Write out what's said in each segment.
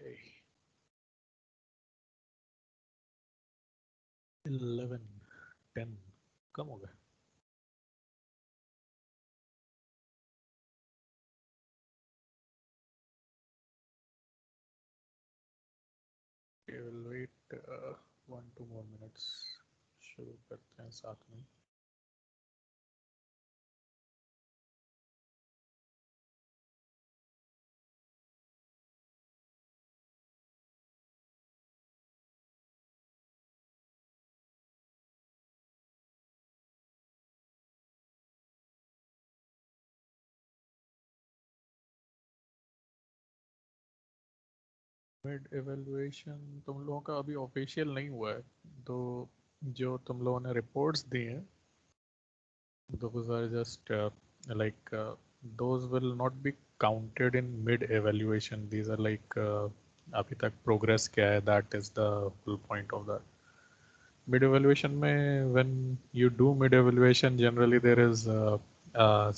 Okay. 11, 10 कम हो गया. Okay, we'll wait 1-2 more minutes. शुरू करते हैं साथ में. मिड एवेल्युएशन तुम लोगों का अभी ऑफिशियल नहीं हुआ है. तो जो तुम लोगों ने रिपोर्ट्स दी हैं, those are just those will not be counted in mid evaluation. These are अभी तक प्रोग्रेस क्या है, that is the whole point of that. Mid evaluation में when you do mid evaluation generally there is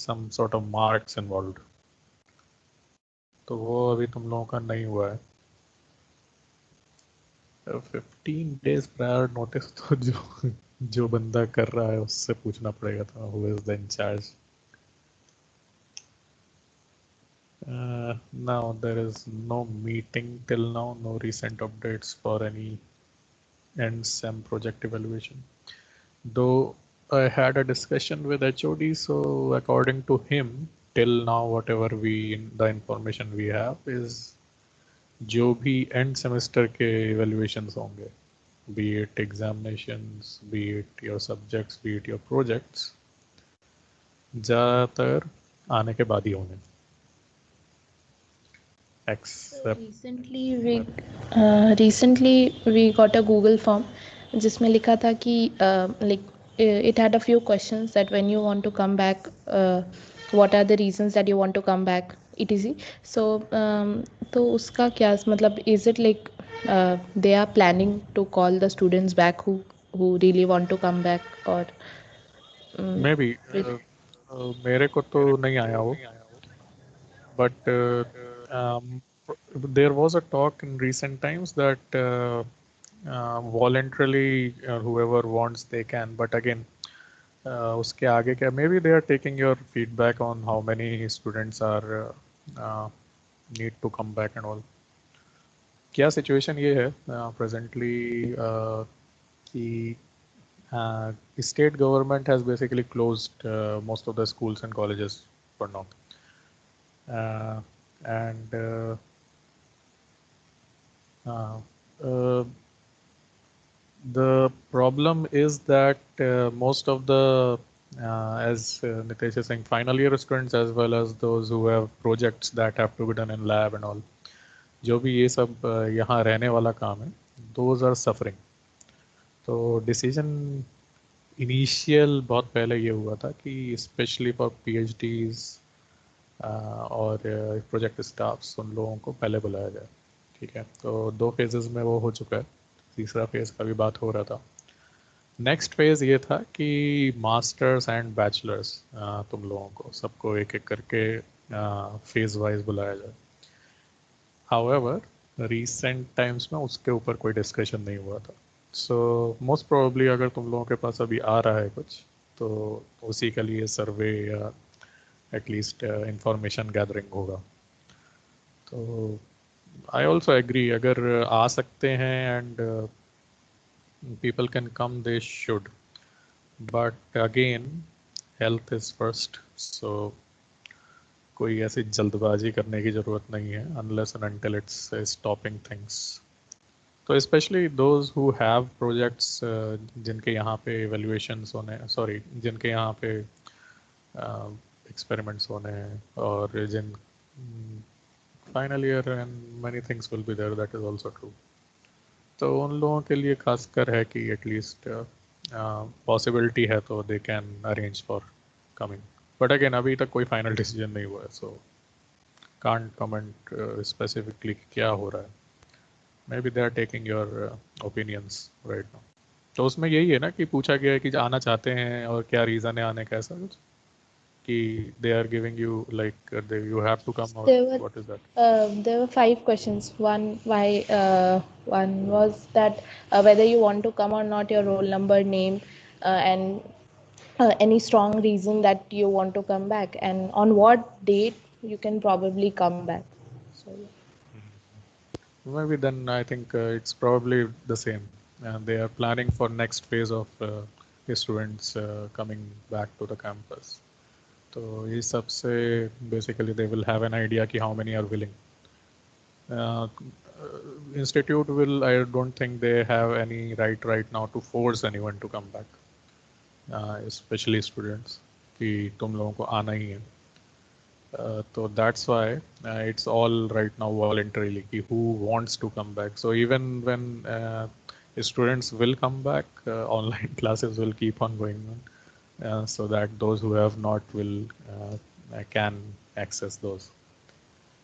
some sort of marks involved. तो वो अभी तुम लोगों का नहीं हुआ है. 15 days prior notice तो जो बंदा कर रहा है उससे पूछना पड़ेगा था, who is the in charge. Now there is no meeting till now, no recent updates for any end SEM project evaluation. Though I had a discussion with HOD, so according to him, till now whatever the information we have is जो भी end semester के evaluations होंगे, be it examinations, be it your subjects, be it your projects, ज़्यादातर आने के बाद ही होंगे. Except recently we got a Google form जिसमें लिखा था कि it had a few questions that when you want to come back, what are the reasons that you want to come back, etc. So तो उसका क्या मतलब, is it like they are planning to call the students back who really want to come back, or maybe मेरे को तो नहीं आया वो, but um, there was a talk in recent times that voluntarily whoever wants they can, but again उसके आगे क्या, maybe they are taking your feedback on how many students are need to come back and all. क्या situation ये है presently कि state government has basically closed most of the schools and colleges for now. And the problem is that most of the as Nitesh is saying, final year students as well as those who have projects that have to be done in lab and all, जो भी ये सब यहाँ रहने वाला काम है, those are suffering. तो डिसीजन इनिशियल बहुत पहले ये हुआ था कि स्पेशली फॉर PhDs और प्रोजेक्ट स्टाफ्स उन लोगों को पहले बुलाया जाए. ठीक है, तो 2 फेजेस में वो हो चुका है. तीसरा फेज़ का भी बात हो रहा था. नेक्स्ट फेज़ ये था कि मास्टर्स एंड बैचलर्स तुम लोगों को सबको एक एक करके फेज़ वाइज बुलाया जाए. हाउएवर रीसेंट टाइम्स में उसके ऊपर कोई डिस्कशन नहीं हुआ था. सो मोस्ट प्रोबेबली अगर तुम लोगों के पास अभी आ रहा है कुछ, तो उसी के लिए सर्वे या एटलीस्ट इंफॉर्मेशन गैदरिंग होगा. तो आई ऑल्सो एग्री, अगर आ सकते हैं and people can come, they should, but again health is first, so कोई ऐसी जल्दबाजी करने की ज़रूरत नहीं है unless and until it's stopping things. तो especially those who have projects जिनके यहाँ पे evaluations होने, sorry जिनके यहाँ पे experiments होने हैं, और जिन final year and many things will be there, that is also true. तो उन लोगों के लिए खासकर है कि एटलीस्ट पॉसिबिलिटी है तो they can arrange for coming. But again अभी तक कोई फाइनल डिसीजन नहीं हुआ है, सो कांट कमेंट स्पेसिफिकली क्या हो रहा है. Maybe they are taking your opinions right now. तो उसमें यही है ना कि पूछा गया है कि आना चाहते हैं और क्या रीज़न है आने का, ऐसा कुछ. they are giving you like you have to come, or what is that? There were 5 questions. One was that whether you want to come or not, your roll number, name, and any strong reason that you want to come back, and on what date you can probably come back. So Maybe then I think it's probably the same. They are planning for next phase of the students coming back to the campus. So ये सबसे basically they will have an idea कि how many are willing. Uh, Institute will, I don't think they have any right now to force anyone to come back, especially students कि तुम लोगों को आना ही है. So that's why it's all right now voluntarily कि who wants to come back. So even when students will come back, online classes will keep on going on, so that those who have not will can access those.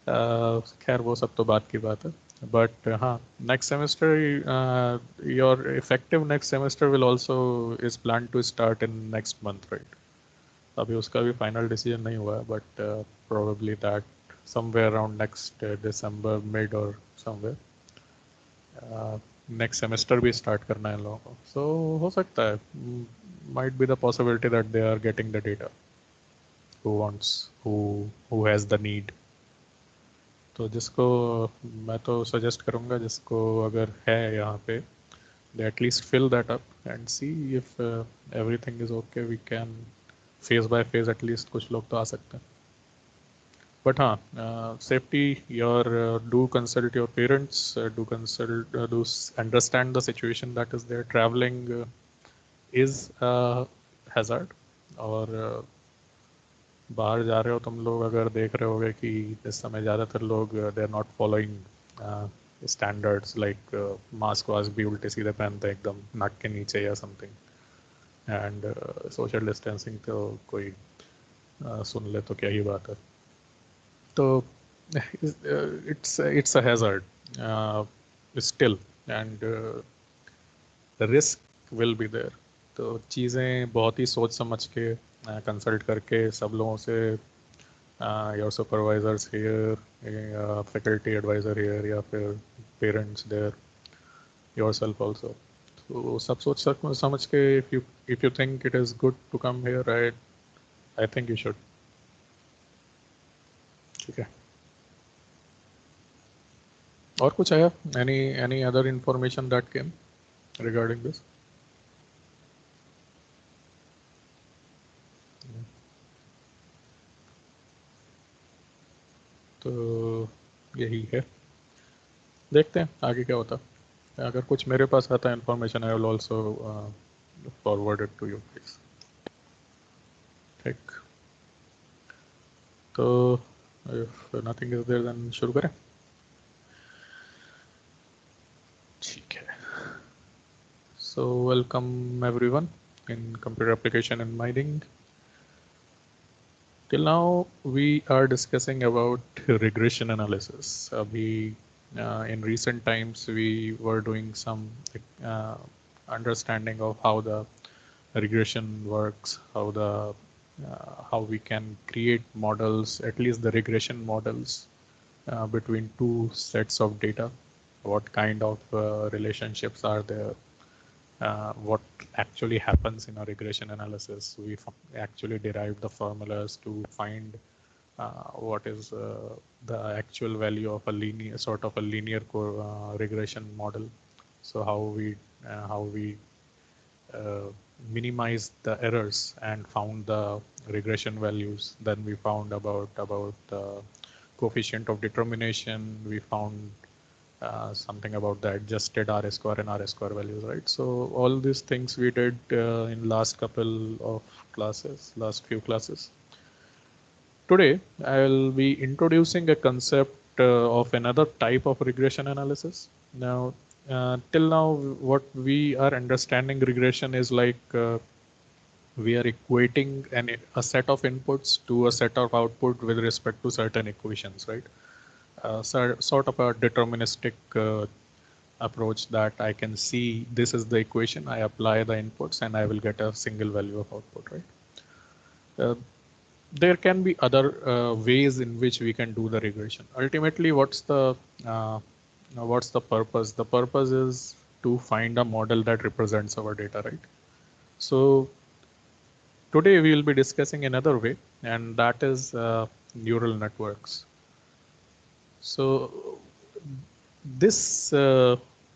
खैर वो सब तो बात की बात है. But हाँ, next semester your effective next semester will also is planned to start in next month, right? अभी उसका भी फाइनल डिसीजन नहीं हुआ है, but probably that somewhere around next December mid और समवेयर नेक्स्ट सेमेस्टर भी स्टार्ट करना है इन लोगों को. सो हो सकता है, might be the possibility that they are getting the data who wants, who has the need. तो जिसको मैं तो सजेस्ट करूँगा, जिसको अगर है यहाँ पे, they at least fill that up and see if everything is okay. We can phase by phase at least कुछ लोग तो आ सकते हैं. But हाँ, safety, your do consult your parents, do consult, do understand the situation that is there. Traveling is a hazard. और बाहर जा रहे हो तुम लोग, अगर देख रहे होगे कि इस समय ज़्यादातर लोग they are not following standards, like mask वास्क भी उल्टे सीधे पहनते हैं एकदम नाक के नीचे या समथिंग, एंड सोशल डिस्टेंसिंग तो कोई सुन ले तो क्या ही बात है. तो it's a hazard still, and risk will be there. तो चीज़ें बहुत ही सोच समझ के कंसल्ट करके सब लोगों से, योर सुपरवाइजर्स हियर, या फैकल्टी एडवाइज़र हियर, या फिर पेरेंट्स देयर, योरसेल्फ आल्सो. तो सब सोच समझ के if you think it is good to come here, I think you should. ठीक है. और कुछ आया? Any other information that came regarding this? तो यही है, देखते हैं आगे क्या होता है. अगर कुछ मेरे पास आता है information, I will also forward it to you please. ठीक, तो if nothing is there then शुरू करें. ठीक है. So welcome everyone in computer application and mining. Till now, we are discussing about regression analysis. Abhi, in recent times, we were doing some understanding of how the regression works, how we can create models, at least the regression models between two sets of data. What kind of relationships are there? What actually happens in a regression analysis. We actually derive the formulas to find what is the actual value of a linear regression model. So how we minimize the errors and found the regression values. Then we found about the coefficient of determination. We found something about the adjusted R square and R square values, right? So all these things we did in last couple of classes, last few classes. Today, I'll be introducing a concept of another type of regression analysis. Now, till now, what we are understanding regression is like we are equating a set of inputs to a set of output with respect to certain equations, right? Sort of a deterministic approach that I can see this is the equation, I apply the inputs and I will get a single value of output, right? there can be other ways in which we can do the regression. Ultimately, what's the purpose? The purpose is to find a model that represents our data, right? So today we will be discussing another way, and that is neural networks. So this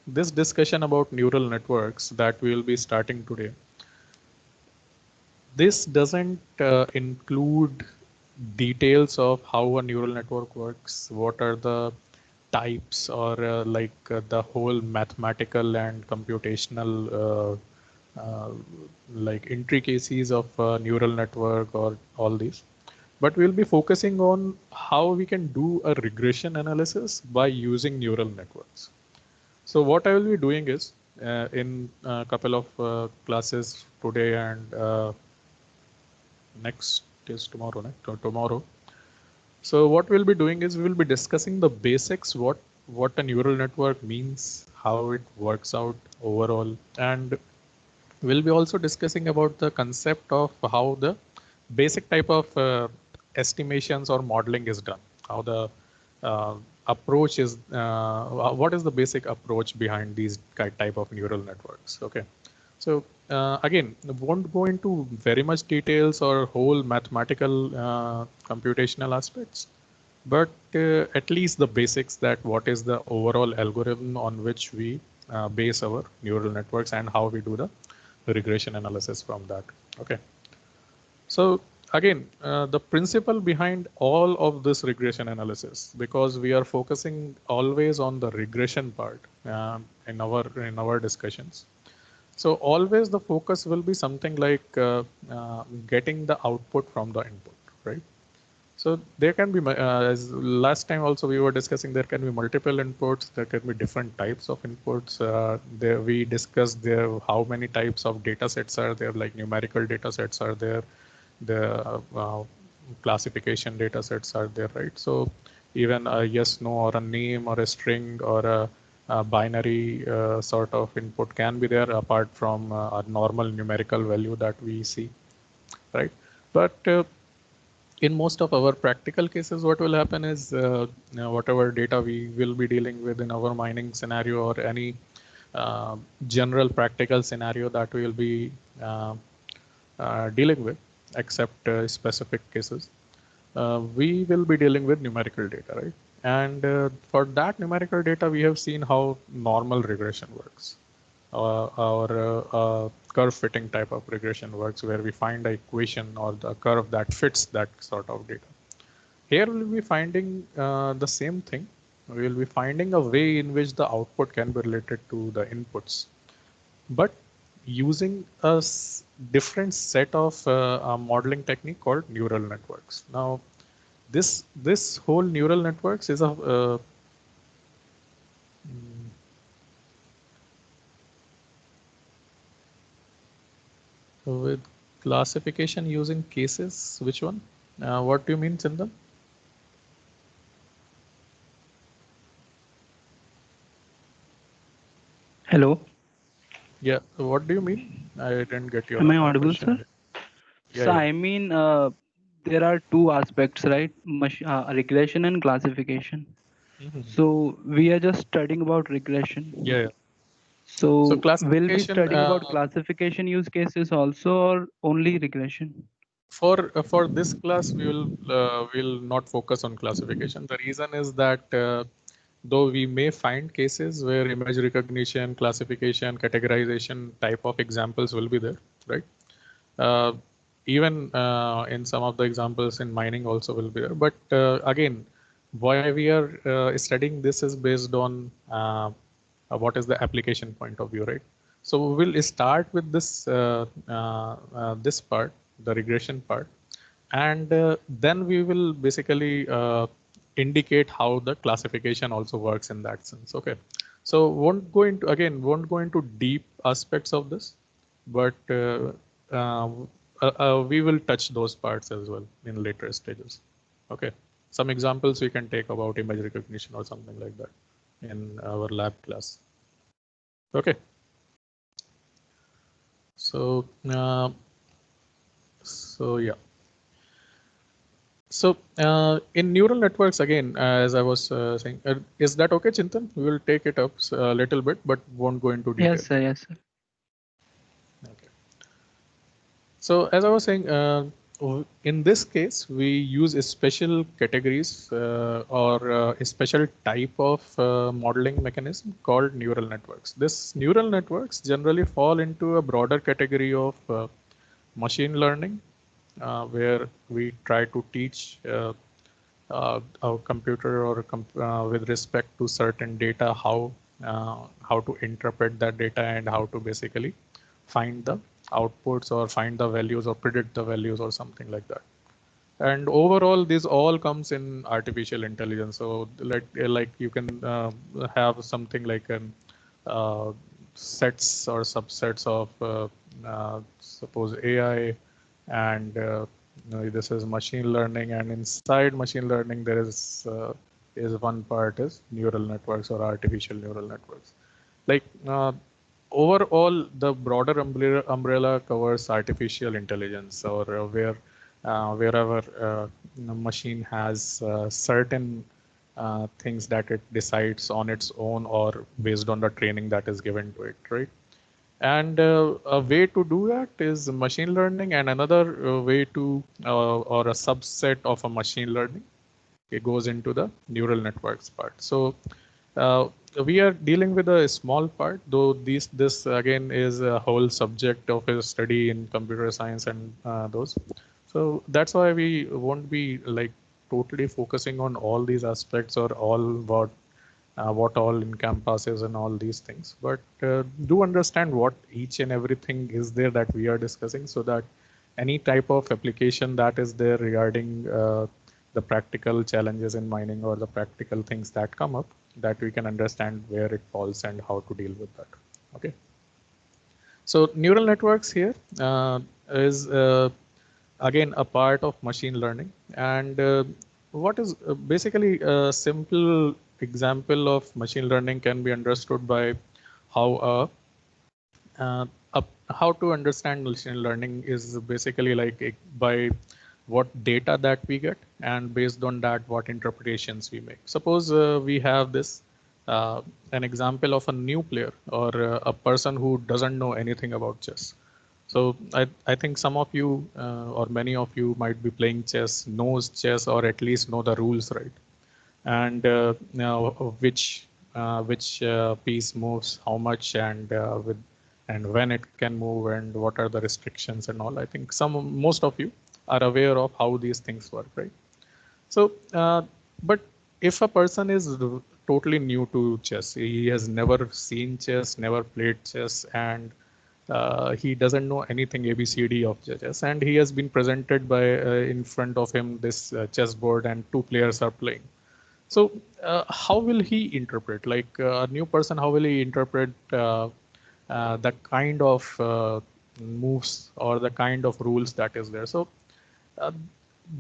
this discussion about neural networks that we will be starting today, this doesn't include details of how a neural network works, what are the types, or the whole mathematical and computational like intricacies of a neural network or all these. But we'll be focusing on how we can do a regression analysis by using neural networks. So what I will be doing is in a couple of classes today and next is tomorrow, tomorrow. So what we'll be doing is we'll be discussing the basics, what a neural network means, how it works out overall, and we'll be also discussing about the concept of how the basic type of estimations or modeling is done, how the uh, approach is, what is the basic approach behind these type of neural networks. Okay, so again, won't go into very much details or whole mathematical computational aspects, but at least the basics, that what is the overall algorithm on which we base our neural networks and how we do the regression analysis from that. Okay. So again, the principle behind all of this regression analysis, because we are focusing always on the regression part in our discussions. So always the focus will be something like getting the output from the input, right? So there can be, as last time also we were discussing, there can be multiple inputs, there can be different types of inputs. There we discussed there how many types of data sets are there, like numerical data sets are there, the classification data sets are there, right? So even a yes, no, or a name or a string or a binary sort of input can be there apart from a normal numerical value that we see, right? But in most of our practical cases, what will happen is whatever data we will be dealing with in our mining scenario or any general practical scenario that we will be dealing with, except specific cases, we will be dealing with numerical data, right? And for that numerical data, we have seen how normal regression works, or curve fitting type of regression works, where we find a equation or the curve that fits that sort of data. Here we'll be finding the same thing. We will be finding a way in which the output can be related to the inputs, but using a different set of a modeling technique called neural networks. Now, this whole neural networks is a with classification using cases. Which one? What do you mean, Chindan? Hello, Yeah, what do you mean? I didn't get your am I audible, sir? question. Yeah, So yeah. I mean, there are two aspects, right? Regression and classification. Mhm. So we are just studying about regression. Yeah, yeah. So So will we classification, studying about classification use cases also, or only regression? for this class, we will not focus on classification. The reason is that though we may find cases where image recognition, classification, categorization type of examples will be there, right? Uh, even in some of the examples in mining also will be there. But again, why we are studying this is based on what is the application point of view, right? So we'll start with this part, the regression part, and then we will basically indicate how the classification also works in that sense. Okay, so won't go into deep aspects of this, but uh, we will touch those parts as well in later stages. Okay, some examples we can take about image recognition or something like that in our lab class. Okay, so yeah. So in neural networks, again, as I was saying, is that okay, Chintan? We will take it up a little bit, but won't go into detail. Yes, sir. Yes, sir. Okay. So as I was saying, in this case, we use a special categories or a special type of modeling mechanism called neural networks. This neural networks generally fall into a broader category of machine learning, where we try to teach a computer or with respect to certain data how to interpret that data and how to basically find the outputs or find the values or predict the values or something like that. And overall, this all comes in artificial intelligence. So like you can have something like an sets or subsets of suppose AI, and this is machine learning, and inside machine learning there is one part is neural networks or artificial neural networks. Like overall, the broader umbrella covers artificial intelligence, or wherever the machine has certain things that it decides on its own or based on the training that is given to it, right? And a way to do that is machine learning, and another way to or a subset of a machine learning, it goes into the neural networks part. So uh, we are dealing with a small part, though this again is a whole subject of a study in computer science and those. So that's why we won't be like totally focusing on all these aspects or all what all encompasses and all these things. But do understand what each and everything is there that we are discussing, so that any type of application that is there regarding the practical challenges in mining or the practical things that come up, that we can understand where it falls and how to deal with that. Okay. So neural networks here is again a part of machine learning, and what is basically a simple example of machine learning can be understood by how uh, how to understand machine learning is basically like by what data that we get, and based on that what interpretations we make. Suppose we have this an example of a new player or a person who doesn't know anything about chess. So I think some of you or many of you might be playing chess, knows chess, or at least know the rules, right? And now which piece moves how much, and with and when it can move, and what are the restrictions and all. I think most of you are aware of how these things work, right? So but if a person is totally new to chess, he has never seen chess, never played chess, and he doesn't know anything ABCD of chess, and he has been presented by in front of him this chessboard, and two players are playing. So how will he interpret, like a new person, how will he interpret the kind of moves or the kind of rules that is there? So uh,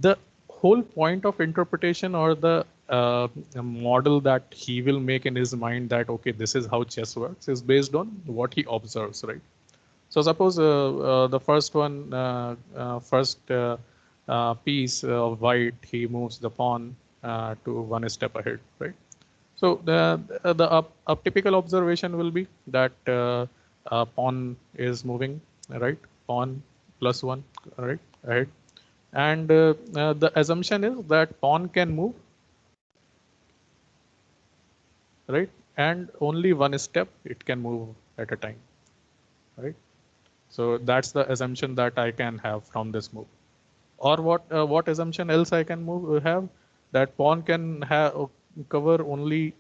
the whole point of interpretation or the model that he will make in his mind that, okay, this is how chess works, is based on what he observes, right? So suppose the first one, first piece of white, he moves the pawn to one step ahead, right? So a typical observation will be that pawn is moving, right? Pawn +1, right, ahead, and the assumption is that pawn can move, right, and only one step it can move at a time, right? So that's the assumption that I can have from this move. Or what assumption else I can have, that pawn can have cover only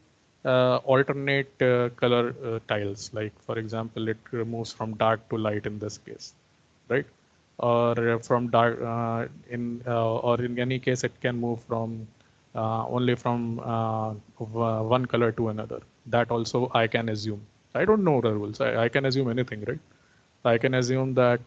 alternate color tiles. Like for example, it moves from dark to light in this case, right? Or from dark or in any case, it can move from only from one color to another. That also I can assume. I don't know the rules. I can assume anything, right? I can assume that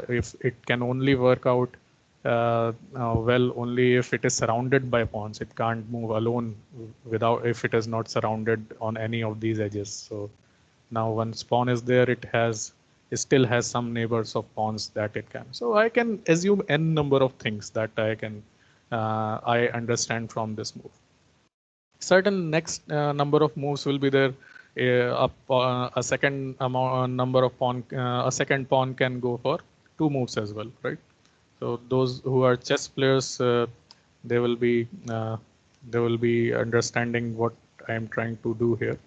if it can only work out well only if it is surrounded by pawns. It can't move alone without if it is not surrounded on any of these edges. So now once pawn is there, it still has some neighbors of pawns that it can. So I can assume n number of things that I can I understand from this move. Certain next number of moves will be there. A second number of pawn, a second pawn can go for 2 moves as well, right? So those who are chess players, they will be understanding what I am trying to do here.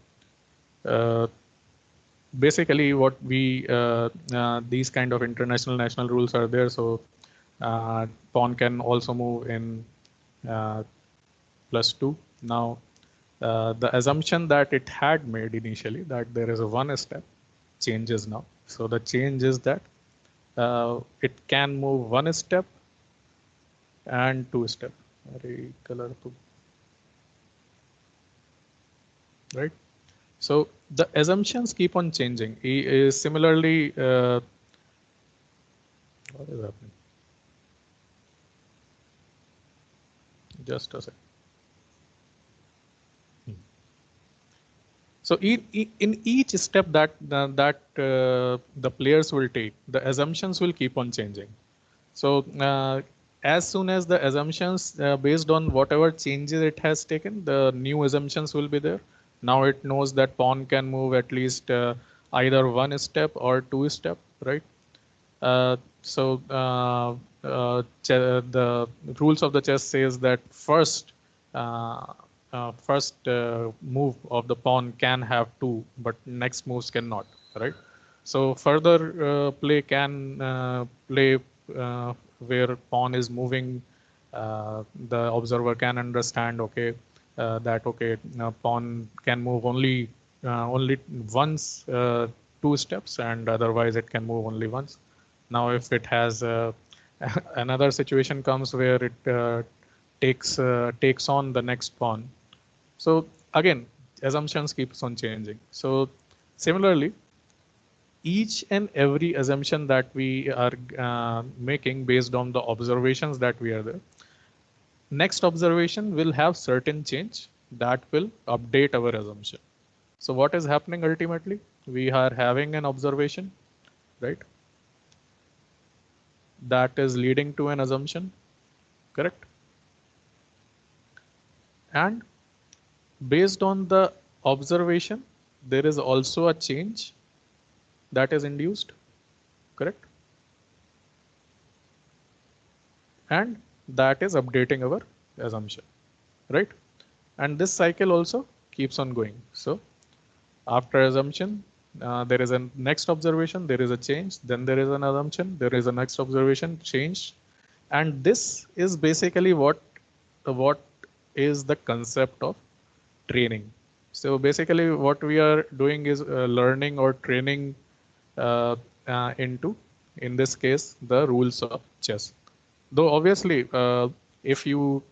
Basically, what we these kind of international national rules are there. So pawn can also move in +2. Now, the assumption that it had made initially that there is a 1 step changes now. So the change is that it can move 1 step and 2 step. Right. So the assumptions keep on changing. Similarly, what is happening? Just a second. So in each step that the players will take, the assumptions will keep on changing. So as soon as the assumptions based on whatever changes it has taken, the new assumptions will be there. Now it knows that pawn can move at least either 1 step or 2 step, right? The rules of the chess says that first move of the pawn can have 2, but next moves cannot, right? So further play can play where pawn is moving. The observer can understand, okay, that okay, pawn can move only once 2 steps, and otherwise it can move only once. Now, if it has another situation comes where it takes on the next pawn. So again, assumptions keeps on changing. So similarly, each and every assumption that we are making based on the observations that we are there, next observation will have certain change that will update our assumption. So what is happening ultimately? We are having an observation, right? That is leading to an assumption, correct? And based on the observation, there is also a change that is induced, correct? And that is updating our assumption, right? And this cycle also keeps on going. So after assumption, there is a next observation, there is a change, then there is an assumption, there is a next observation, change. And this is basically what is the concept of training. So basically what we are doing is learning or training into, in this case, the rules of chess. Though obviously, if you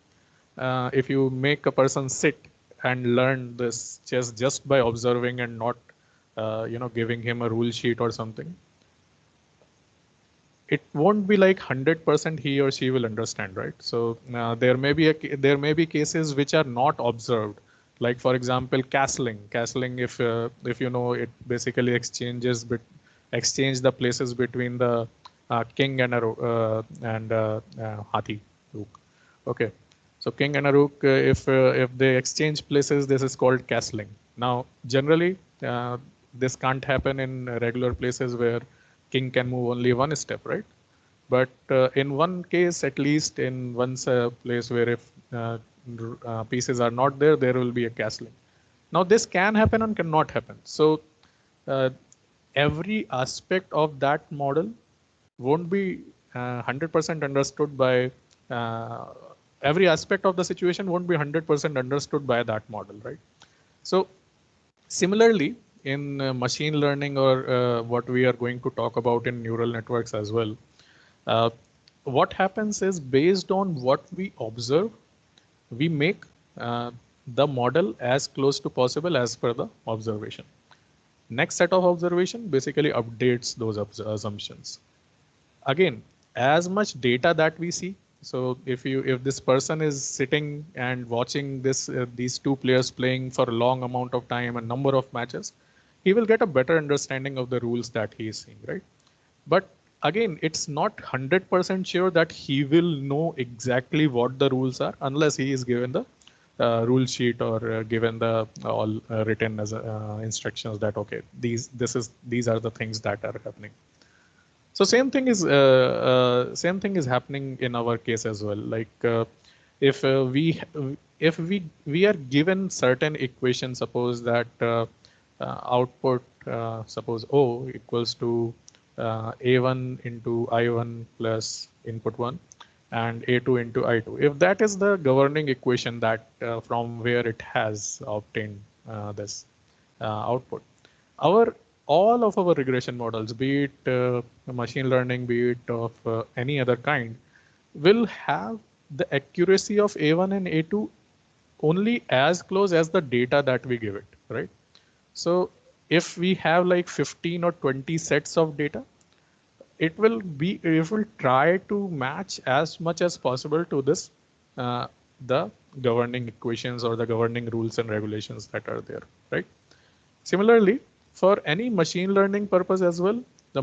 make a person sit and learn this chess just by observing and not giving him a rule sheet or something, it won't be like 100% he or she will understand, right? So there may be cases which are not observed, like for example castling. If you know, it basically exchange the places between the king and a hathi rook. Okay, so king and a rook, if they exchange places, this is called castling. Now generally this can't happen in regular places where king can move only 1 step, right? But in one case, at least in one place where if pieces are not there, there will be a castling. Now this can happen and cannot happen. So every aspect of that model won't be 100% understood by every aspect of the situation won't be 100% understood by that model, right? So similarly, in machine learning, or what we are going to talk about in neural networks as well, what happens is, based on what we observe, we make the model as close to possible as per the observation. Next set of observation basically updates those assumptions. Again, as much data that we see, so if this person is sitting and watching these two players playing for a long amount of time, a number of matches, he will get a better understanding of the rules that he is seeing, right? But again, it's not 100% sure that he will know exactly what the rules are unless he is given the rule sheet or given the all written as instructions that okay, these are the things that are happening. So same thing is happening in our case as well. Like if we are given certain equation, suppose that output suppose O equals to A1 into I1 plus input 1 and A2 into I2. If that is the governing equation that from where it has obtained this output, our all of our regression models, be it machine learning, be it of any other kind, will have the accuracy of A1 and A2 only as close as the data that we give it, right? So if we have like 15 or 20 sets of data, it will try to match as much as possible to this the governing equations or the governing rules and regulations that are there, right? Similarly, for any machine learning purpose as well, the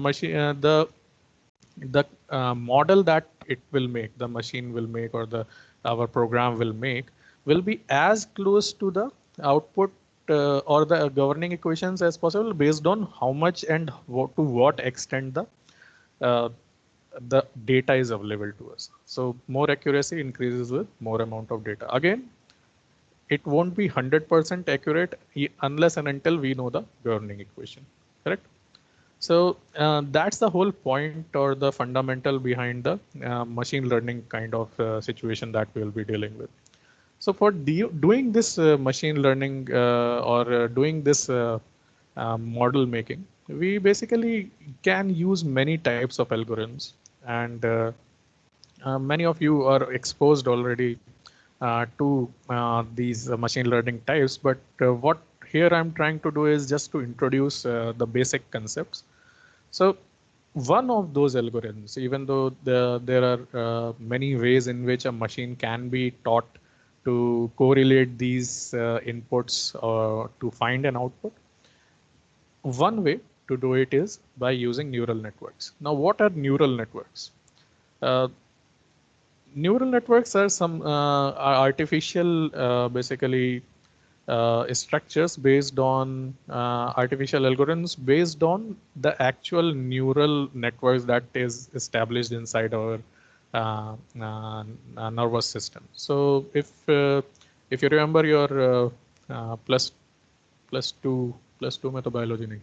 model that it will make, the machine will make, or our program will make, will be as close to the output or the governing equations as possible, based on how much and to what extent uh, the data is available to us. So more accuracy increases with more amount of data. Again, it won't be 100% accurate unless and until we know the governing equation, correct? So that's the whole point or the fundamental behind the machine learning kind of situation that we will be dealing with. So for doing this machine learning or doing this model making, we basically can use many types of algorithms, and many of you are exposed already to these machine learning types. But what here I'm trying to do is just to introduce the basic concepts. So one of those algorithms, even though there are many ways in which a machine can be taught to correlate these inputs or to find an output, one way to do it is by using neural networks. Now, what are neural networks? Uh, Neural networks are some are artificial, basically structures based on artificial algorithms based on the actual neural networks that is established inside our nervous system. So if you remember your plus two metabiology,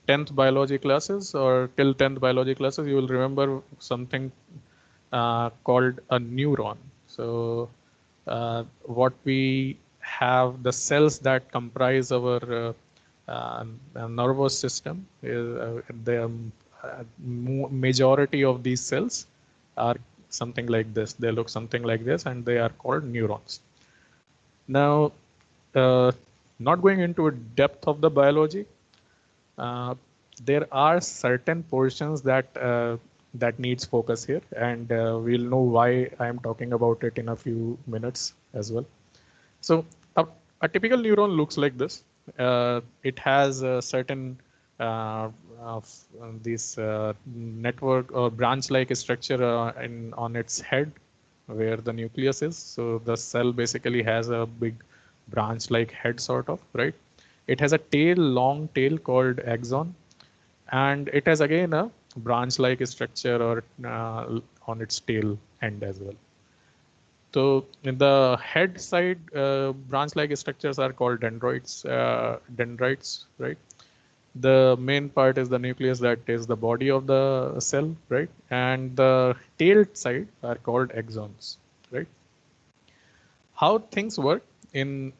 10th biology classes or till 10th biology classes, you will remember something called a neuron. So what we have, the cells that comprise our nervous system, is, the majority of these cells are something like this. They look something like this, and they are called neurons. Now, uh, not going into a depth of the biology, uh, there are certain portions that needs focus here, and we'll know why I'm talking about it in a few minutes as well. So a typical neuron looks like this. It has a certain of this network or branch-like structure on its head, where the nucleus is. So the cell basically has a big branch-like head, sort of, right? It has a tail, long tail called axon, and it has again a branch-like structure or on its tail end as well. So in the head side, branch-like structures are called dendrites, right? The main part is the nucleus, that is the body of the cell, right? And the tail side are called axons, right? How things work in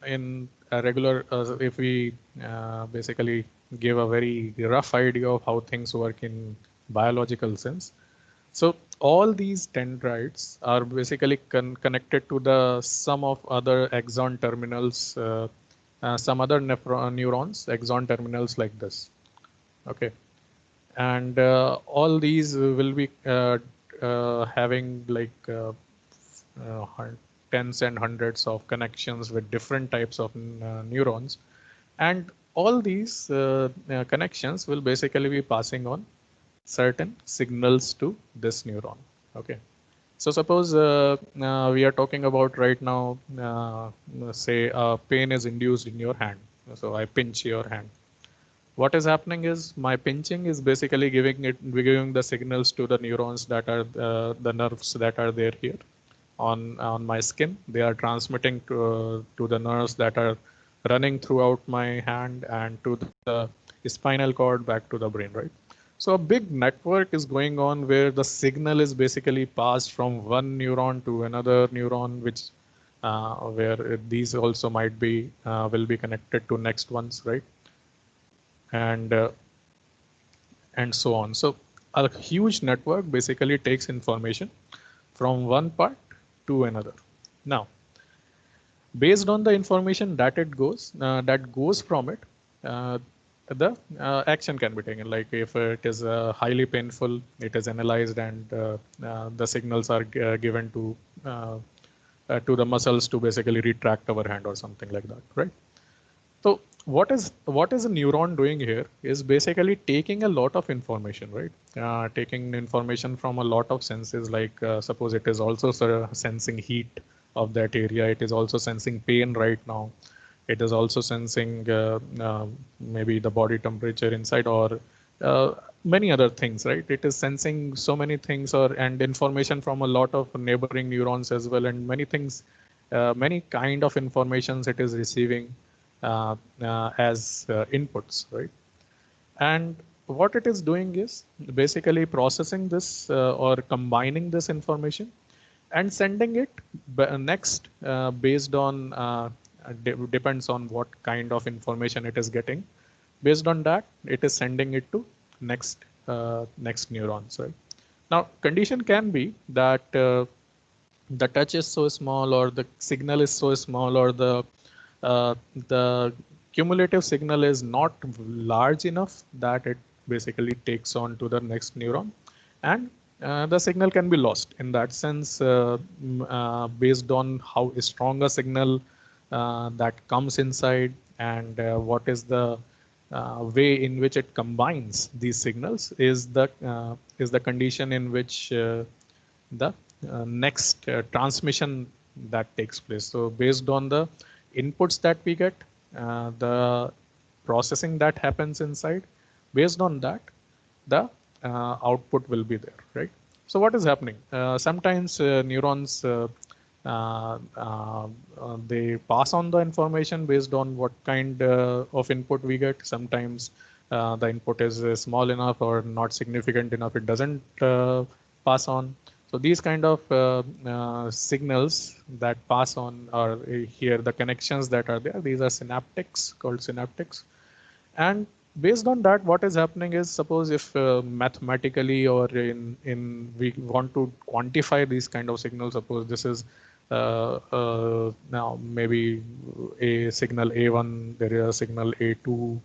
a regular, if we basically give a very rough idea of how things work in biological sense. So all these dendrites are basically connected to the sum of other axon terminals, some other neurons, axon terminals like this. Okay, and all these will be having like tens and hundreds of connections with different types of neurons, and all these connections will basically be passing on certain signals to this neuron. Okay. So suppose we are talking about right now, say pain is induced in your hand. So I pinch your hand. What is happening is my pinching is basically giving the signals to the neurons that are the nerves that are there here on my skin. They are transmitting to the nerves that are running throughout my hand and to the spinal cord back to the brain, right? So a big network is going on where the signal is basically passed from one neuron to another neuron, which where these also might be will be connected to next ones, right? And so on. So a huge network basically takes information from one part to another. Now, based on the information that goes from it, the action can be taken. Like if it is highly painful, it is analyzed and the signals are given to the muscles to basically retract our hand or something like that, right? So what is a neuron doing here is basically taking a lot of information, right? Taking information from a lot of senses, like suppose it is also sensing heat of that area. It is also sensing pain right now. It is also sensing maybe the body temperature inside or uh, many other things, right? It is sensing so many things and information from a lot of neighboring neurons as well, and many things, many kind of informations it is receiving as inputs, right? And what it is doing is basically processing this or combining this information and sending it next based on depends on what kind of information it is getting. Based on that, it is sending it to next neurons, right? Now, condition can be that the touch is so small or the signal is so small or the cumulative signal is not large enough that it basically takes on to the next neuron, and the signal can be lost. In that sense, based on how strong a signal that comes inside and what is the way in which it combines these signals is the condition in which the next transmission that takes place. So based on the inputs that we get, the processing that happens inside, based on that, the output will be there, right? So what is happening? Sometimes neurons they pass on the information based on what kind of input we get. Sometimes the input is small enough or not significant enough, it doesn't pass on. So these kind of signals that pass on are here, the connections that are there, these are synaptics, called synaptics. And based on that, what is happening is, suppose if mathematically or in we want to quantify these kind of signals, suppose this is now maybe a signal A1, there is a signal A2,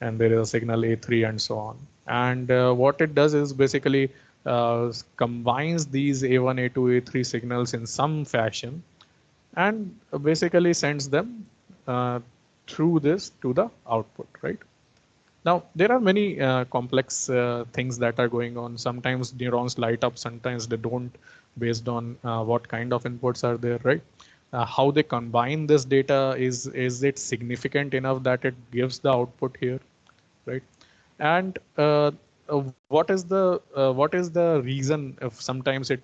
and there is a signal A3 and so on. And what it does is basically combines these A1, A2, A3 signals in some fashion and basically sends them through this to the output, right? Now, there are many complex things that are going on. Sometimes neurons light up, sometimes they don't, based on what kind of inputs are there, right? How they combine this data, is it significant enough that it gives the output here, right? And what is the reason if sometimes it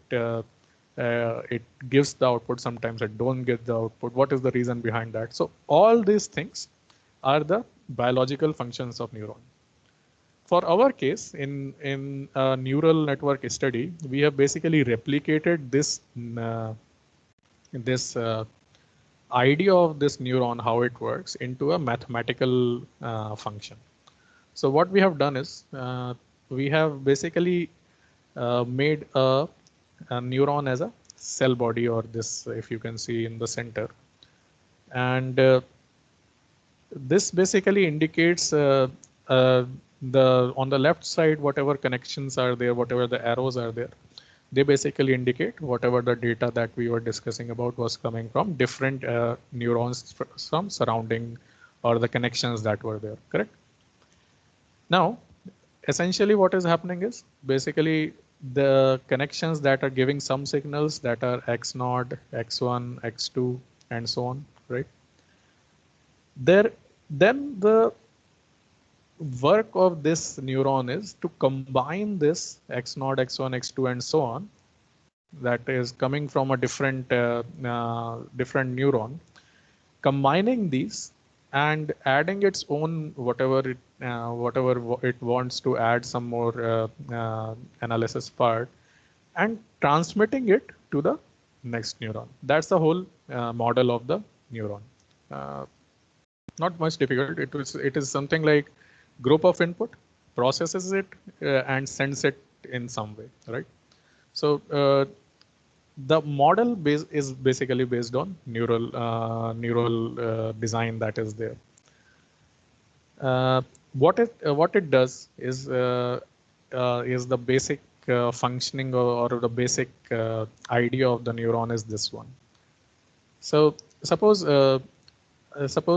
gives the output, sometimes it don't get the output? What is the reason behind that? So all these things are the biological functions of neuron. For our case, in a neural network study, we have basically replicated this idea of this neuron, how it works, into a mathematical function. So what we have done is we have basically made a neuron as a cell body, or this, if you can see in the center, and this basically indicates the on the left side, whatever connections are there, whatever the arrows are there, they basically indicate whatever the data that we were discussing about was coming from different neurons from surrounding or the connections that were there, correct? Now, essentially what is happening is basically the connections that are giving some signals that are X node, X1, X2, and so on, right? Then the work of this neuron is to combine this X node, X1, X2, and so on, that is coming from a different neuron, combining these and adding its own whatever it wants to add some more analysis part, and transmitting it to the next neuron. That's the whole model of the neuron. Uh, Not much difficult. It is something like group of input, processes it and sends it in some way, right? So the model base is basically based on neural design that is there. What it does is the basic functioning or the basic idea of the neuron is this one. So suppose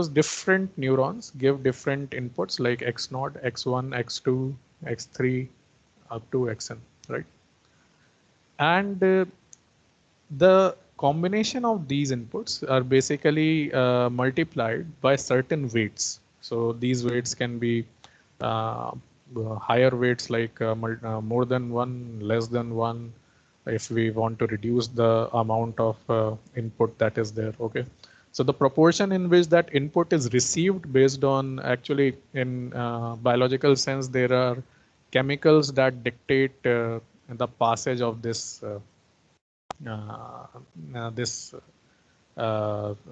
different neurons give different inputs like X naught, X1, X2, X3 up to Xn, right? And the combination of these inputs are basically multiplied by certain weights. So these weights can be higher weights like more than one, less than one, if we want to reduce the amount of input that is there. Okay. So the proportion in which that input is received based on, actually in biological sense, there are chemicals that dictate the passage of this this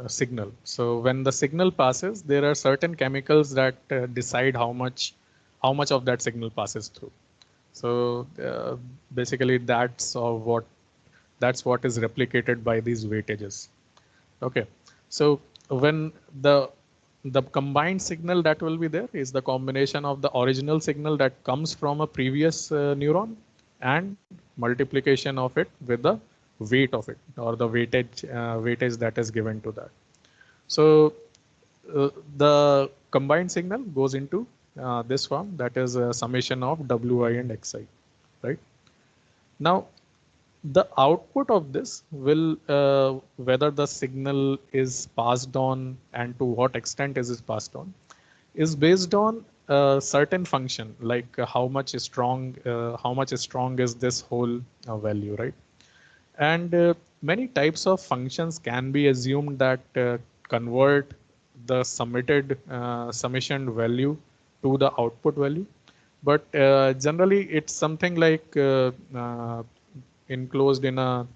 signal. So when the signal passes, there are certain chemicals that decide how much of that signal passes through. So basically that's what is replicated by these weightages. Okay. So when the combined signal that will be there is the combination of the original signal that comes from a previous neuron and multiplication of it with the weight of it, or the weightage that is given to that. So the combined signal goes into this form, that is a summation of Wi and Xi, right? Now the output of this will whether the signal is passed on and to what extent is it passed on is based on a certain function, like how much strong is this whole value, right? And many types of functions can be assumed that convert the summation value to the output value. But generally, it's something like enclosed in a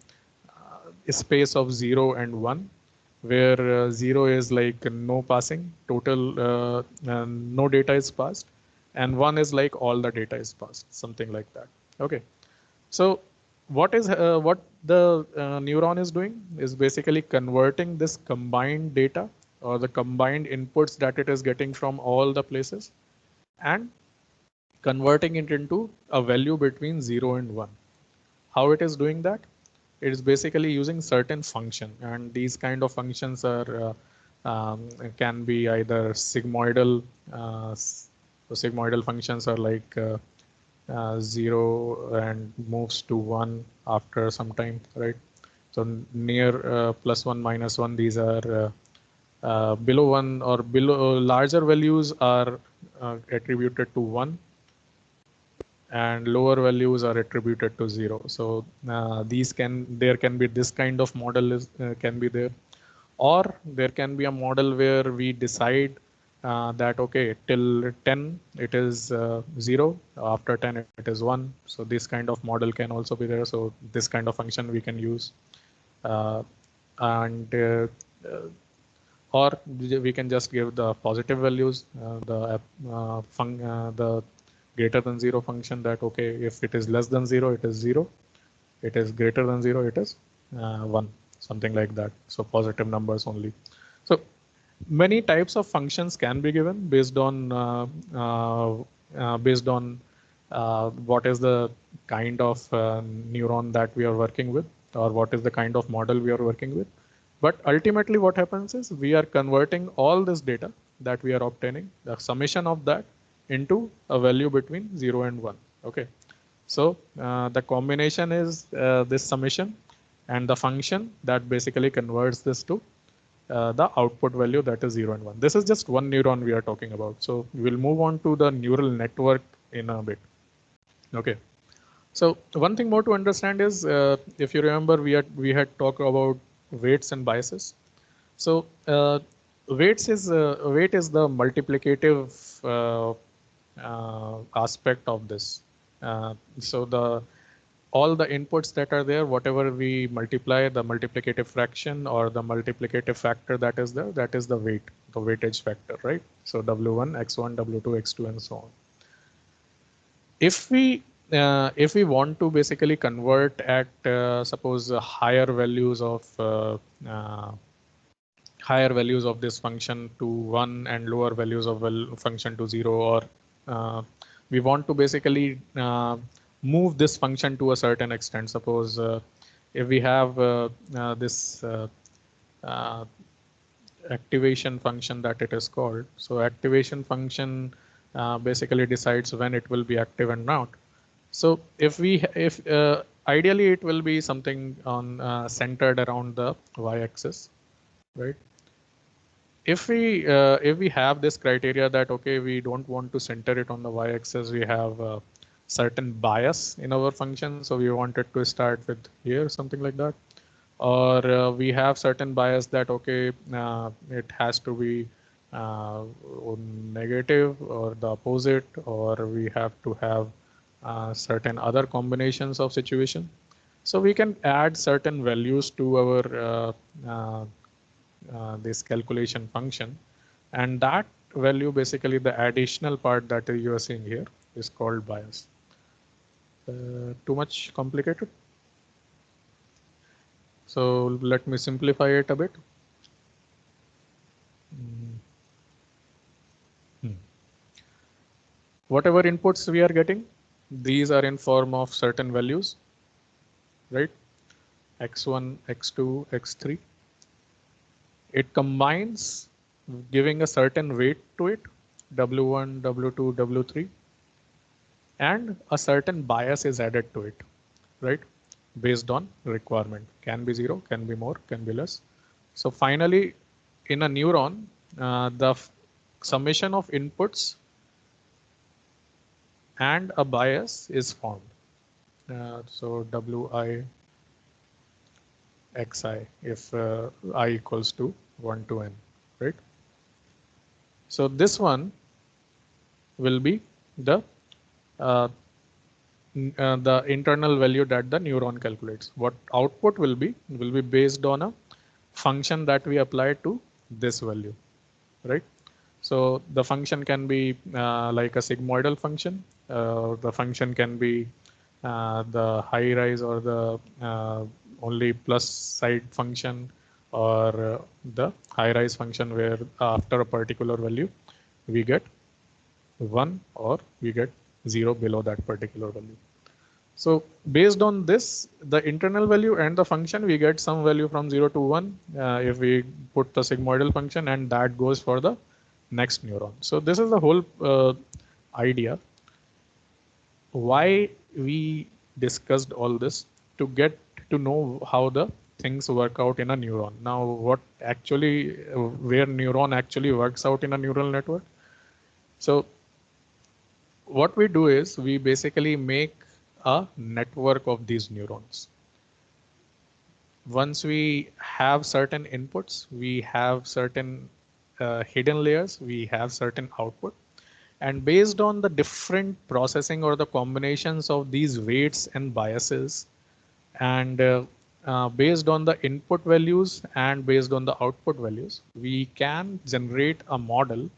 space of 0 and 1, where 0 is like no passing, total no data is passed, and 1 is like all the data is passed, something like that. Okay. So what the neuron is doing is basically converting this combined data or the combined inputs that it is getting from all the places and converting it into a value between 0 and 1. How it is doing that? It is basically using certain function, and these kind of functions are can be either sigmoidal. Sigmoidal functions are like 0 and moves to 1 after some time, right? So near +1, -1, these are below 1 or below larger values are attributed to 1, and lower values are attributed to 0. So there can be this kind of model can be there, or there can be a model where we decide that okay, till 10 it is 0, after 10 it is 1. So this kind of model can also be there. So this kind of function we can use, and or we can just give the positive values, the greater than 0 function, that okay, if it is less than 0 it is 0, it is greater than 0 it is 1, something like that. So positive numbers only. So many types of functions can be given based on what is the kind of neuron that we are working with, or what is the kind of model we are working with. But ultimately what happens is we are converting all this data that we are obtaining, the summation of that, into a value between 0 and 1. Okay. So the combination is this summation and the function that basically converts this to the output value, that is 0 and 1. This is just one neuron we are talking about. So we'll move on to the neural network in a bit. Okay. So one thing more to understand is, if you remember, we had talked about weights and biases. So weight is the multiplicative aspect of this. So all the inputs that are there, whatever we multiply, the multiplicative fraction or the multiplicative factor that is there, that is the weight, the weightage factor, right? So W1, X1, W2, X2, and so on. If we want to basically convert at suppose higher values of this function to 1 and lower values of function to 0, or we want to basically move this function to a certain extent. Suppose if we have this uh, activation function that it is called. So activation function basically decides when it will be active and not. So if ideally it will be something on centered around the y-axis, right? If we have this criteria that okay, we don't want to center it on the y-axis, we have a certain bias in our function, so we wanted to start with here, something like that, or we have certain bias that okay, it has to be negative or the opposite, or we have to have certain other combinations of situation. So we can add certain values to our this calculation function, and that value, basically the additional part that you are seeing here, is called bias. Too much complicated? So let me simplify it a bit. Whatever inputs we are getting, these are in form of certain values, right? X1, X2, X3. It combines, giving a certain weight to it, W1, W2, W3, and a certain bias is added to it, right? Based on requirement. Can be 0, can be more, can be less. So finally, in a neuron, the summation of inputs and a bias is formed. So Wi xi, if I equals to 1 to n, right? So this one will be the the internal value that the neuron calculates. What output will be based on a function that we apply to this value, right? So the function can be like a sigmoidal function. The function can be the high rise or the only plus side function, or the high rise function where after a particular value we get 1 or we get 0 below that particular value. So based on this, the internal value and the function, we get some value from 0 to 1 if we put the sigmoidal function, and that goes for the next neuron. So this is the whole idea why we discussed all this, to get to know how the things work out in a neuron. Now, what actually, where neuron actually works out in a neural network. So what we do is we basically make a network of these neurons. Once we have certain inputs, we have certain hidden layers, we have certain output. And based on the different processing or the combinations of these weights and biases, and based on the input values and based on the output values, we can generate a model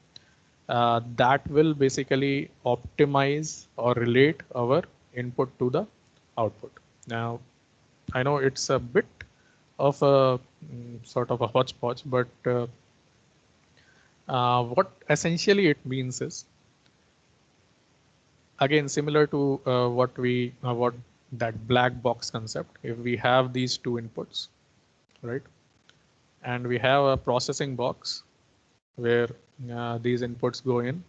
that will basically optimize or relate our input to the output. Now, I know it's a bit of a sort of a hodgepodge, but what essentially it means is, again, similar to what that black box concept. If we have these two inputs, right, and we have a processing box where these inputs go in,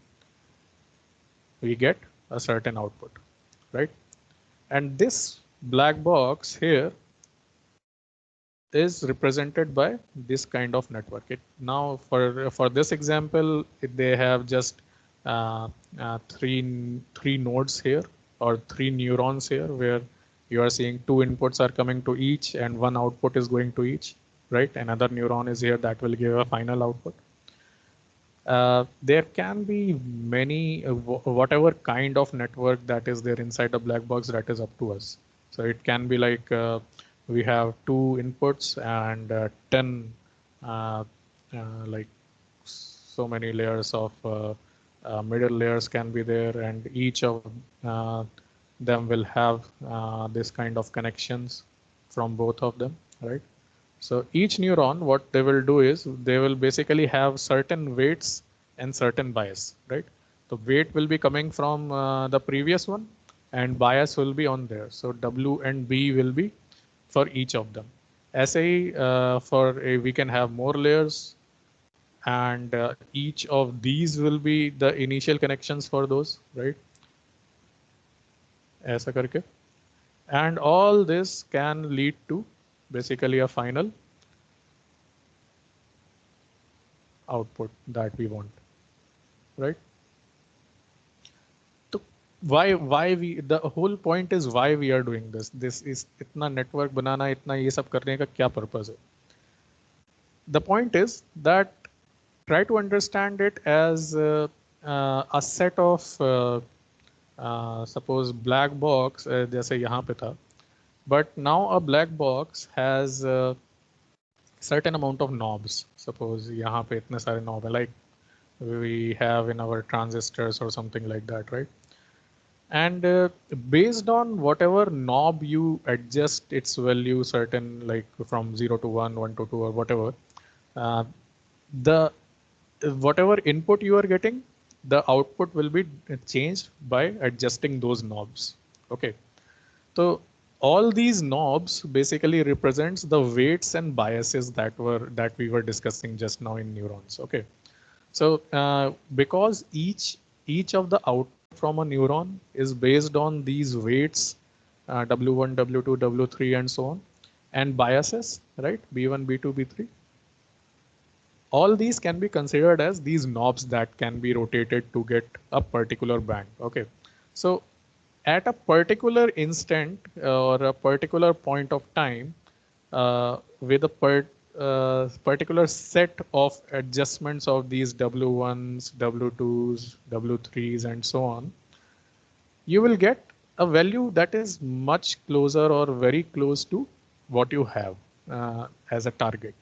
we get a certain output, right? And this black box here is represented by this kind of network. Now for this example, they have just three nodes here, or three neurons here, where you are seeing two inputs are coming to each and one output is going to each, right? Another neuron is here that will give a final output. There can be many, whatever kind of network that is there inside the black box, that is up to us. So it can be like we have two inputs and 10 uh, like so many layers of middle layers can be there, and each of uh, them will have this kind of connections from both of them, right? So each neuron, what they will do is they will basically have certain weights and certain bias, right? The weight will be coming from the previous one and bias will be on there. So W and B will be for each of them. SAE we can have more layers, and each of these will be the initial connections for those, right? ऐसा करके. And all this can lead to basically a final output that we want, right? So why we, the whole point is why we are doing this. This is इतना network बनाना, इतना ये सब करने का क्या purpose है? The point is that try to understand it as a set of suppose black box जैसे यहाँ पे था, but now a black box has certain amount of knobs. Suppose यहाँ पे इतने सारे knob है, like we have in our transistors or something like that, right? And based on whatever knob you adjust its value, certain like from 0 to 1, 1 to 2, or whatever, uh, the whatever input you are getting, the output will be changed by adjusting those knobs. Okay, so all these knobs basically represents the weights and biases that we were discussing just now in neurons. Okay, so because each of the output from a neuron is based on these weights, W1, W2, W3, and so on, and biases, right? B1, B2, B3. All these can be considered as these knobs that can be rotated to get a particular band. Okay, so at a particular instant or a particular point of time, with a particular set of adjustments of these W1s, W2s, W3s, and so on, you will get a value that is much closer or very close to what you have as a target.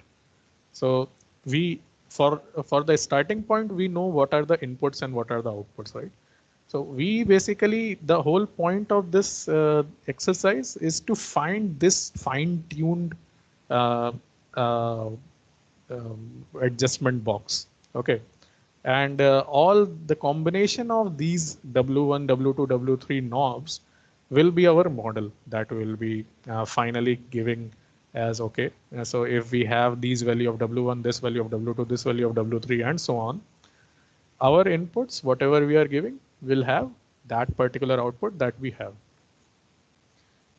So we, for the starting point, we know what are the inputs and what are the outputs, right? So we basically, the whole point of this exercise is to find this fine-tuned uh, uh, adjustment box. Okay, and all the combination of these W1, W2, W3 knobs will be our model that will be finally giving as okay. So if we have these value of W1, this value of W2, this value of W3, and so on, our inputs, whatever we are giving, will have that particular output that we have.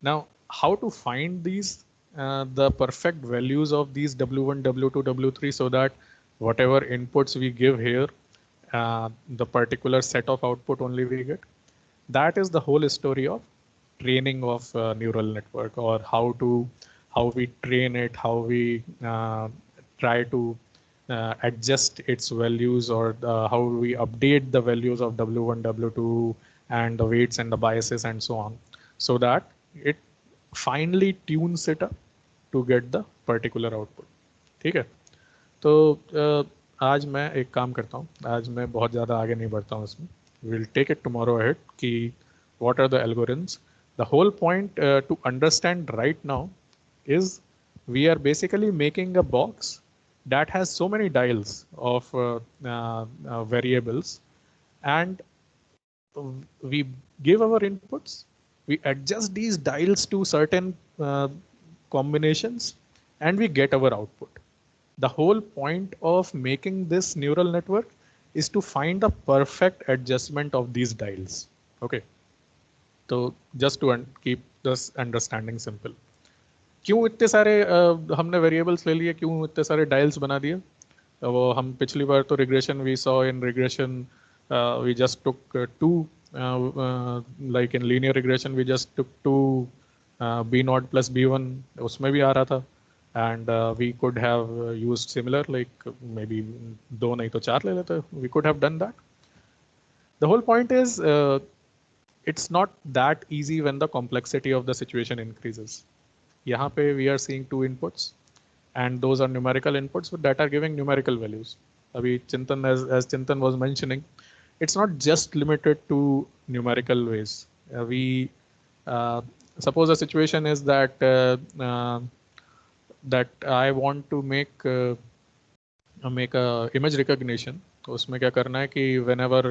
Now, how to find these, the perfect values of these W1, W2, W3, so that whatever inputs we give here, the particular set of output only we get. That is the whole story of training of neural network, or how we train it, how we try to adjust its values, or how we update the values of W1, W2, and the weights and the biases and so on, so that it finally tunes it up to get the particular output. ठीक है? तो आज मैं एक काम करता हूँ, आज मैं बहुत ज़्यादा आगे नहीं बढ़ता हूँ इसमें. We'll take it tomorrow ahead कि what are the algorithms. The whole point to understand right now is we are basically making a box that has so many dials of variables, and we give our inputs, we adjust these dials to certain combinations, and we get our output. The whole point of making this neural network is to find the perfect adjustment of these dials. Okay, so just to keep this understanding simple, क्यों इतने सारे हमने variables ले लिए, क्यों इतने सारे dials बना दिए? वो हम पिछली बार तो regression we saw in regression we just took two like in linear regression we just took two B naught plus B one, उसमें भी आ रहा था. And we could have used similar, like maybe 2 नहीं तो 4 ले लेते, we could have done that. The whole point is it's not that easy when the complexity of the situation increases. यहाँ पे we are seeing 2 inputs and those are numerical inputs that are giving numerical values. अभी Chintan, as Chintan was mentioning, it's not just limited to numerical ways. Suppose a situation is that that I want to make a image recognition. तो उसमें क्या करना है कि whenever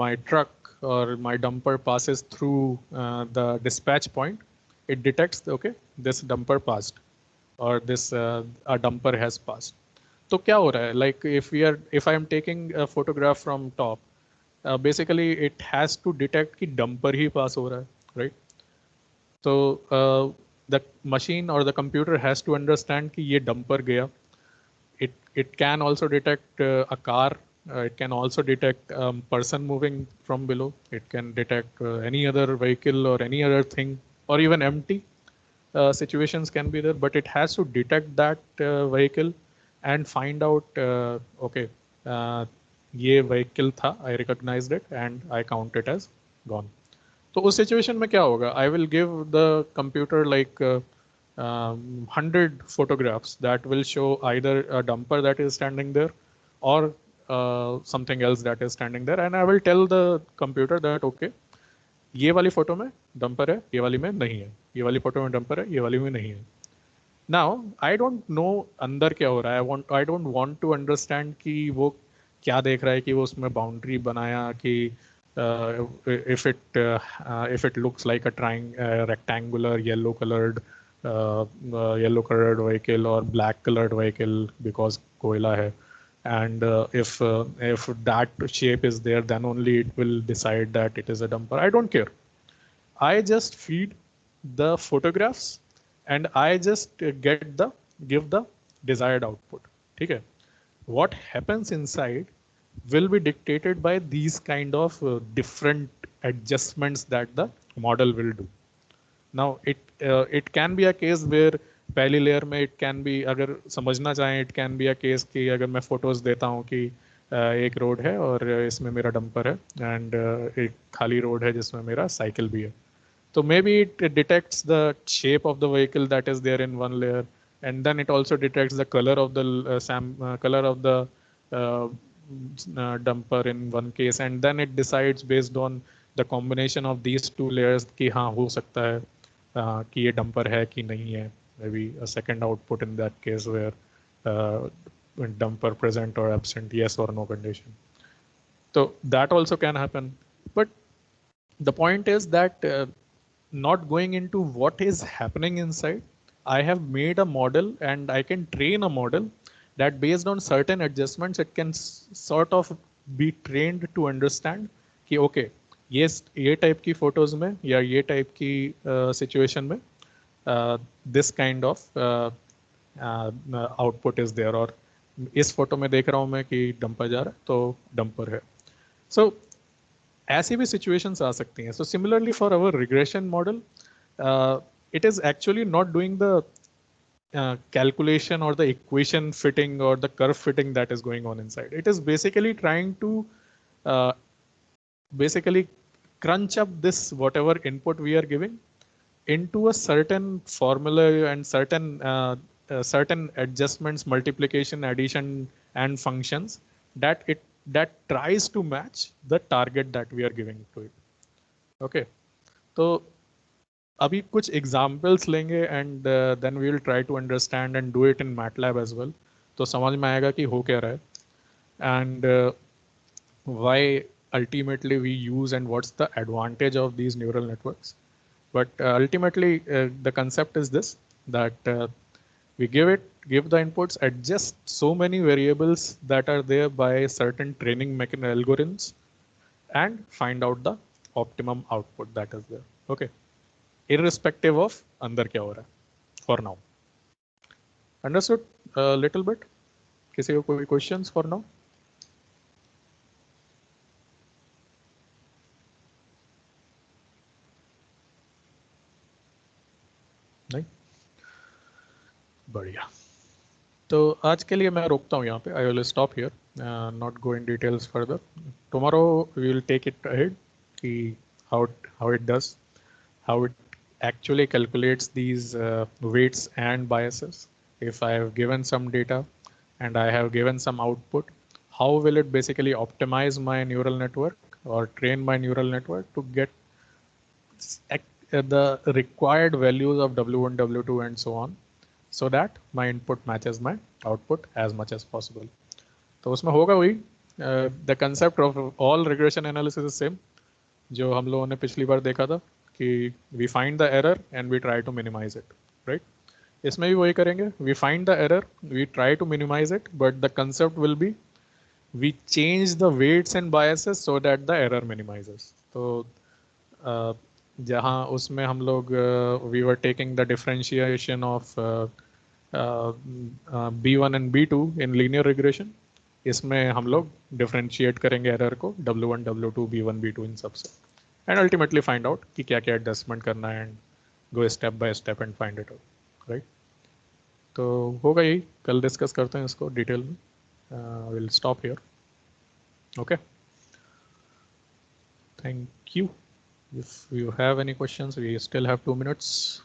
my truck or my dumper passes through the dispatch point, it detects, okay, this dumper passed or this a dumper has passed. तो क्या हो रहा है? Like if I am taking a photograph from top, basically it has to detect कि dumper ही pass हो रहा है, right? So the machine or the computer has to understand कि ये dumper गया. It can also detect a car. It can also detect a person moving from below. It can detect any other vehicle or any other thing, or even empty situations can be there. But it has to detect that vehicle and find out, okay, ये vehicle था, I recognized it and I count it as gone. तो उस situation में क्या होगा? I will give the computer like 100 photographs that will show either a dumper that is standing there or something else that is standing there, and I will tell the computer that okay, ये वाली photo में dumper है, ये वाली में नहीं है, ये वाली फोटो में डंपर है, ये वाली में नहीं है. Now I don't know अंदर क्या हो रहा है. I don't want to understand कि वो क्या देख रहा है, कि वो उसमें बाउंड्री बनाया कि if it looks like a rectangular yellow colored vehicle or black colored vehicle because कोयला है. And if that shape is there, then only it will decide that it is a dumper. I don't care. I just feed the photographs and I just give the desired output. Okay. What happens inside will be dictated by these kind of different adjustments that the model will do. Now it can be a case where पहली layer में it can be, अगर समझना चाहें, it can be a case कि अगर मैं photos देता हूँ कि एक रोड है और इसमें मेरा डंपर है एंड एक खाली रोड है जिसमें मेरा साइकिल भी है, तो maybe it detects the shape of the vehicle that is there in one layer and then it also detects the colour of the dumper in one case and then it decides based on the combination of these 2 layers कि हाँ हो सकता है कि ये dumper है कि नहीं है. Maybe a second output in that case where dumper present or absent, yes or no condition. So that also can happen. But the point is that not going into what is happening inside, I have made a model and I can train a model that based on certain adjustments, it can sort of be trained to understand कि okay, ये type की photos में या ये type की situation में this kind of output is there, और इस फोटो में देख रहा हूँ मैं कि डंपर जा रहा है तो डंपर है. So ऐसी भी situations आ सकती हैं. So similarly for our regression model, it is actually not doing the calculation or the equation fitting or the curve fitting that is going on inside. It is basically trying to basically crunch up this whatever input we are giving into a certain formula and certain adjustments, multiplication, addition, and functions that tries to match the target that we are giving to it. Okay, so अभी कुछ examples लेंगे and then we will try to understand and do it in MATLAB as well. तो समझ में आएगा कि हो क्या रहा है and why ultimately we use and what's the advantage of these neural networks. But ultimately, the concept is this, that We give the inputs, adjust so many variables that are there by certain training algorithms, and find out the optimum output that is there. Okay, irrespective of अंदर क्या हो रहा है for now. Understood a little bit? किसी को कोई questions for now? नहीं, बढ़िया. तो आज के लिए मैं रोकता हूँ यहाँ पे. I will stop here, not go in details further. Tomorrow we will take it ahead कि how it does, how it actually calculates these weights and biases. If I have given some data and I have given some output, how will it basically optimize my neural network or train my neural network to get the required values of W1, W2 and so on, so that my input matches my output as much as possible. तो उसमें होगा वही, the concept of all regression analysis is same जो हम लोगों ने पिछली बार देखा था कि we find the error and we try to minimize it, right? इसमें भी वही करेंगे, we find the error, we try to minimize it, but the concept will be we change the weights and biases so that the error minimizes. तो जहाँ उसमें हम लोग we were taking the differentiation of B1 and B2 in linear regression. इसमें हम लोग differentiate करेंगे error को W1, W2, B1, B2 इन सब से, and ultimately find out कि क्या क्या adjustment करना है and go step by step and find it out, right? तो होगा यही, कल डिस्कस करते हैं इसको डिटेल में. We'll stop here. Okay. Thank you. If you have any questions, we still have 2 minutes.